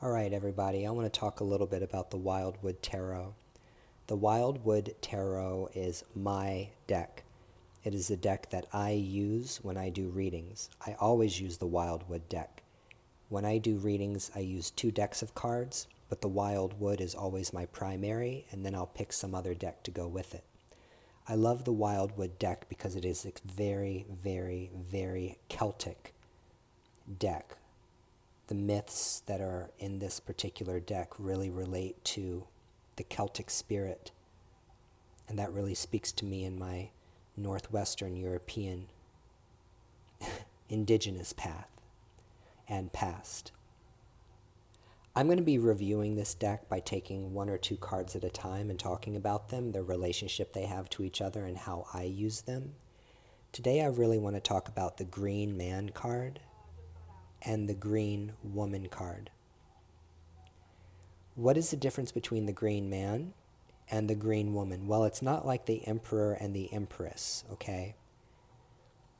All right, everybody, I want to talk a little bit about the Wildwood Tarot. The Wildwood Tarot is my deck. It is the deck that I use when I do readings. I always use the Wildwood deck. When I do readings, I use 2 decks of cards, but the Wildwood is always my primary, and then I'll pick some other deck to go with it. I love the Wildwood deck because it is a very, very, very Celtic deck. The myths that are in this particular deck really relate to the Celtic spirit, and that really speaks to me in my Northwestern European indigenous path and past. I'm going to be reviewing this deck by taking 1 or 2 cards at a time and talking about them, the relationship they have to each other, and how I use them. Today I really want to talk about the Green Man card and the Green Woman card. What is the difference between the Green Man and the Green Woman? Well, it's not like the Emperor and the Empress, okay?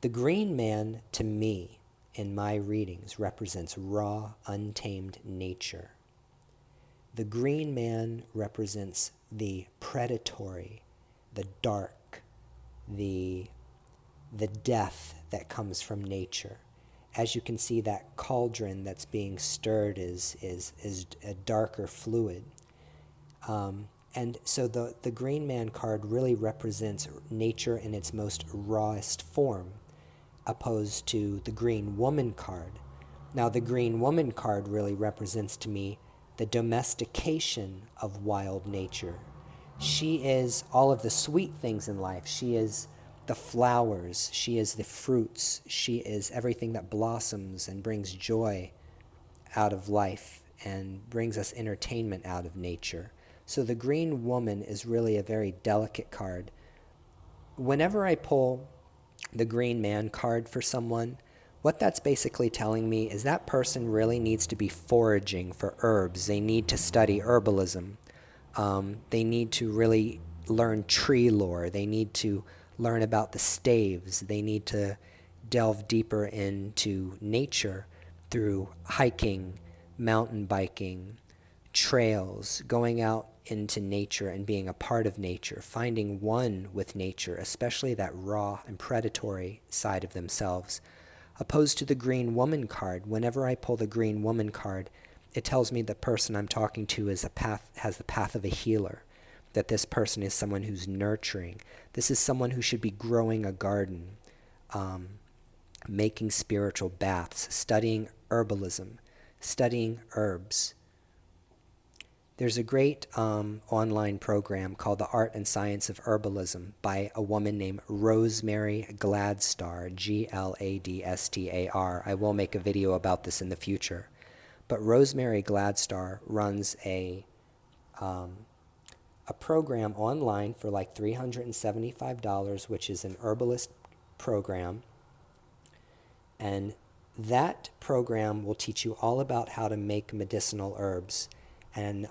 The Green Man, to me, in my readings, represents raw, untamed nature. The Green Man represents the predatory, the dark, the death that comes from nature. As you can see, that cauldron that's being stirred is a darker fluid. And so the Green Man card really represents nature in its most rawest form, opposed to the Green Woman card. Now, the Green Woman card really represents to me the domestication of wild nature. She is all of the sweet things in life. She is the flowers, she is the fruits, she is everything that blossoms and brings joy out of life and brings us entertainment out of nature. So the Green Woman is really a very delicate card. Whenever I pull the Green Man card for someone, what that's basically telling me is that person really needs to be foraging for herbs. They need to study herbalism. They need to really learn tree lore. They need to learn about the staves. They need to delve deeper into nature through hiking, mountain biking, trails, going out into nature and being a part of nature, finding one with nature, especially that raw and predatory side of themselves. Opposed to the Green Woman card, whenever I pull the Green Woman card, it tells me the person I'm talking to has the path of a healer, that this person is someone who's nurturing. This is someone who should be growing a garden, making spiritual baths, studying herbalism, studying herbs. There's a great online program called The Art and Science of Herbalism by a woman named Rosemary Gladstar, Gladstar. I will make a video about this in the future. But Rosemary Gladstar runs a program online for like $375, which is an herbalist program. And that program will teach you all about how to make medicinal herbs and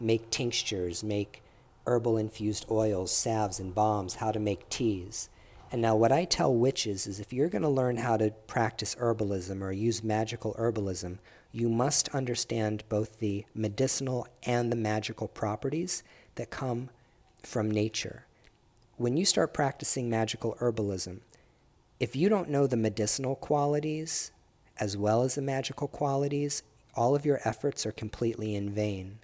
make tinctures, make herbal infused oils, salves, and balms, how to make teas. And now what I tell witches is if you're going to learn how to practice herbalism or use magical herbalism, you must understand both the medicinal and the magical properties that come from nature. When you start practicing magical herbalism, if you don't know the medicinal qualities as well as the magical qualities, all of your efforts are completely in vain.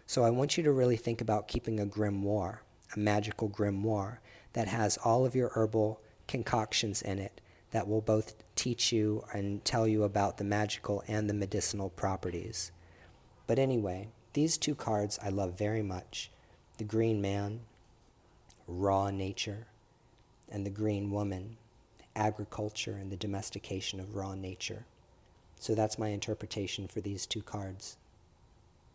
So I want you to really think about keeping a grimoire, a magical grimoire that has all of your herbal concoctions in it that will both teach you and tell you about the magical and the medicinal properties. But anyway, these 2 cards I love very much. The Green Man, raw nature, and the Green Woman, agriculture and the domestication of raw nature. So that's my interpretation for these 2 cards.